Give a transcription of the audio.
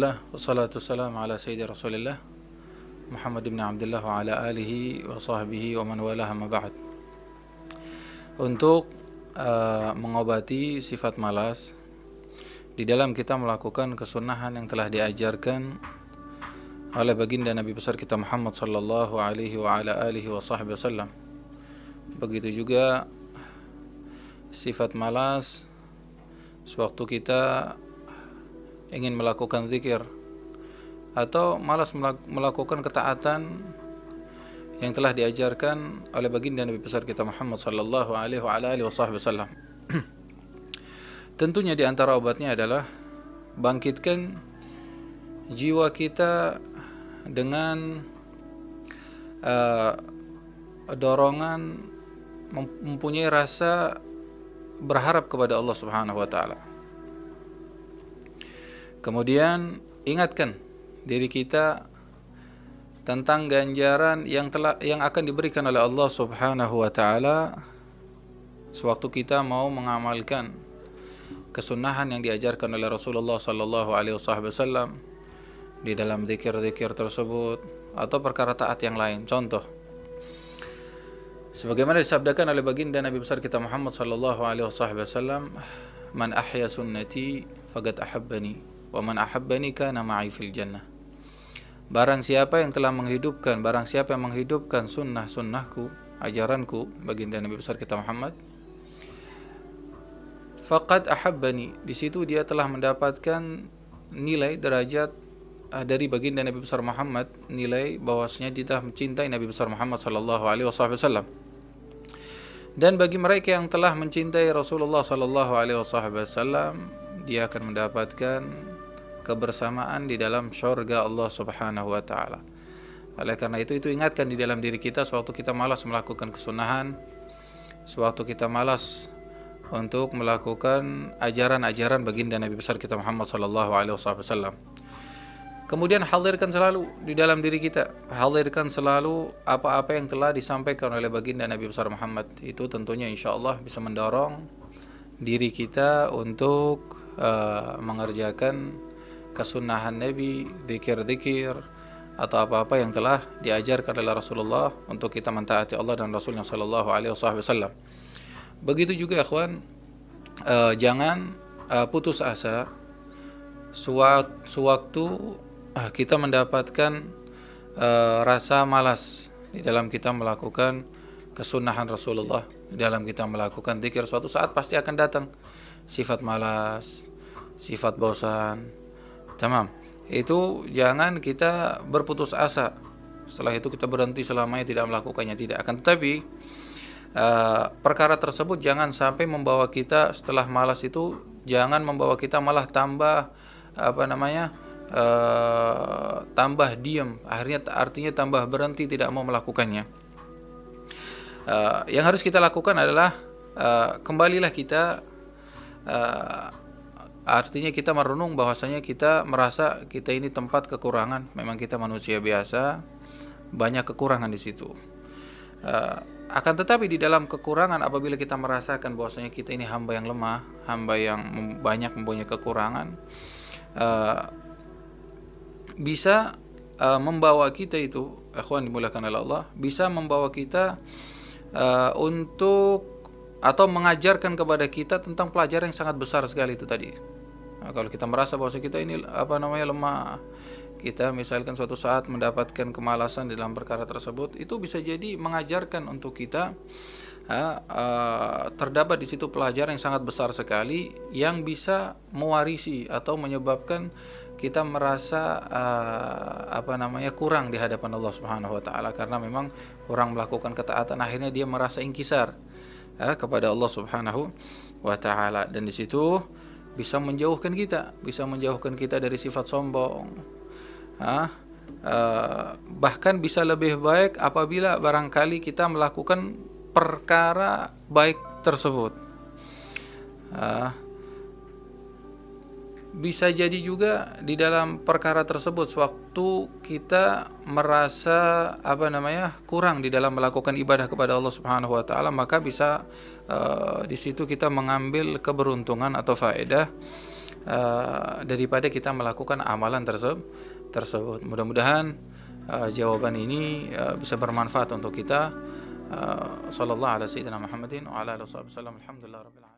Alhamdulillah wassalatu wassalamu ala sayyidi Rasulillah Muhammad ibn Abdullah wa ala alihi wa sahbihi wa man walaha ma ba'd. Untuk mengobati sifat malas di dalam kita melakukan kesunahan yang telah diajarkan oleh baginda Nabi besar kita Muhammad sallallahu alaihi wa ala alihi wa sahbihi wasallam. Begitu juga sifat malas sewaktu kita ingin melakukan zikir atau malas melakukan ketaatan yang telah diajarkan oleh baginda Nabi besar kita Muhammad sallallahu alaihi wa alihi wasallam. Tentunya di antara obatnya adalah bangkitkan jiwa kita dengan dorongan mempunyai rasa berharap kepada Allah Subhanahu wa taala. Kemudian ingatkan diri kita tentang ganjaran yang akan diberikan oleh Allah Subhanahu wa taala sewaktu kita mau mengamalkan kesunahan yang diajarkan oleh Rasulullah sallallahu alaihi wasallam di dalam zikir-zikir tersebut atau perkara taat yang lain. Contoh, sebagaimana disabdakan oleh baginda Nabi besar kita Muhammad sallallahu alaihi wasallam, "Man ahya sunnati faqad ahabbani. Wa man ahabbani kana ma'i fil jannah." Barang siapa yang menghidupkan sunnahku, ajaranku, baginda Nabi besar kita Muhammad, faqad ahabbani, di situ dia telah mendapatkan nilai derajat dari baginda Nabi besar Muhammad, nilai bahwasanya dia telah mencintai Nabi besar Muhammad sallallahu alaihi wasallam. Dan bagi mereka yang telah mencintai Rasulullah sallallahu alaihi wasallam, dia akan mendapatkan kebersamaan di dalam syurga Allah Subhanahu wa taala. Oleh karena itu ingatkan di dalam diri kita sewaktu kita malas melakukan kesunahan, sewaktu kita malas untuk melakukan ajaran-ajaran baginda Nabi besar kita Muhammad sallallahu alaihi wasallam. Kemudian hadirkan selalu di dalam diri kita, hadirkan selalu apa-apa yang telah disampaikan oleh baginda Nabi besar Muhammad. Itu tentunya insyaallah bisa mendorong diri kita untuk mengerjakan kesunahan Nabi, zikir-zikir atau apa-apa yang telah diajarkan oleh Rasulullah untuk kita mentaati Allah dan Rasulnya sallallahu alaihi wasallam. Begitu juga ikhwan, jangan putus asa sewaktu kita mendapatkan rasa malas di dalam kita melakukan kesunahan Rasulullah, di dalam kita melakukan zikir. Suatu saat pasti akan datang sifat malas, sifat bosan. Tamam. Itu jangan kita berputus asa. Setelah itu kita berhenti selamanya tidak melakukannya, tidak akan. Tetapi perkara tersebut jangan sampai membawa kita setelah malas itu, jangan membawa kita malah tambah tambah diam. Artinya tambah berhenti tidak mau melakukannya. Yang harus kita lakukan adalah kembalilah kita, artinya kita merenung bahwasanya kita merasa kita ini tempat kekurangan. Memang kita manusia biasa, banyak kekurangan di situ. Akan tetapi di dalam kekurangan, apabila kita merasakan bahwasanya kita ini hamba yang lemah, hamba yang banyak mempunyai kekurangan, bisa membawa kita itu, ikhwan dimuliakan oleh Allah, bisa membawa kita untuk atau mengajarkan kepada kita tentang pelajaran yang sangat besar sekali itu tadi. Nah, kalau kita merasa bahwa kita ini lemah, kita misalkan suatu saat mendapatkan kemalasan dalam perkara tersebut, itu bisa jadi mengajarkan untuk kita terdapat di situ pelajaran yang sangat besar sekali yang bisa mewarisi atau menyebabkan kita merasa kurang di hadapan Allah Subhanahu wa taala, karena memang kurang melakukan ketaatan, akhirnya dia merasa ingkisar kepada Allah Subhanahu wa taala. Dan di situ bisa menjauhkan kita dari sifat sombong. Bahkan bisa lebih baik apabila barangkali kita melakukan perkara baik tersebut. Bisa jadi juga di dalam perkara tersebut sewaktu kita merasa kurang di dalam melakukan ibadah kepada Allah Subhanahu wa taala, maka bisa di situ kita mengambil keberuntungan atau faedah daripada kita melakukan amalan tersebut. Mudah-mudahan jawaban ini bisa bermanfaat untuk kita. Sallallahu alaihi wasallam Muhammadin wa ala alihi wasallam. Alhamdulillah rabbil alamin.